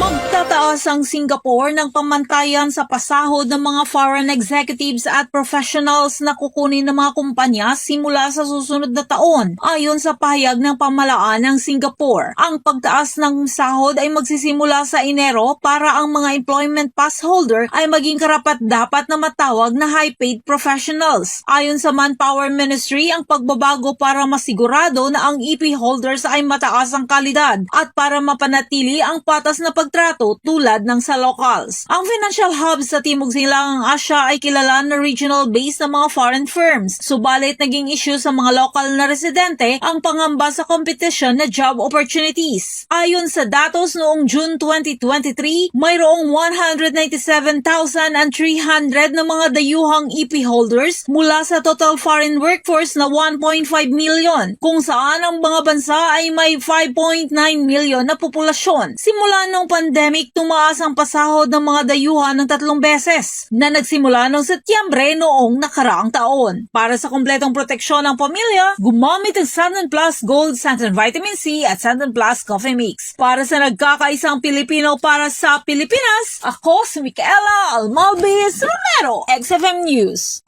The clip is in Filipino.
Magtataas ang Singapore ng pamantayan sa pasahod ng mga foreign executives at professionals na kukunin ng mga kumpanya simula sa susunod na taon. Ayon sa pahayag ng pamahalaan ng Singapore, ang pagtaas ng sahod ay magsisimula sa Enero para ang mga employment pass holder ay maging karapat-dapat na matawag na high-paid professionals. Ayon sa Manpower Ministry, ang pagbabago para masigurado na ang EP holders ay mataas ang kalidad at para mapanatili ang patas na pagtrato tulad ng sa locals. Ang financial hub sa Timog Silangang Asya ay kilala na regional base ng mga foreign firms. Subalit naging issue sa mga local na residente ang pangamba sa competition na job opportunities. Ayon sa datos noong June 2023, mayroong 197,300 na mga dayuhang EP holders mula sa total foreign workforce na 1.5 million, kung saan ang mga bansa ay may 5.9 million na populasyon. Simula nung pandemic, tumaas ang pasahod ng mga dayuhan ng 3 beses na nagsimula noong Setyembre noong nakaraang taon. Para sa kumpletong proteksyon ng pamilya, gumamit ng Santan Plus Gold, Santan Vitamin C at Santan Plus Coffee Mix. Para sa nagkakaisang Pilipino para sa Pilipinas, ako si Micaela Almalbis Romero, XFM News.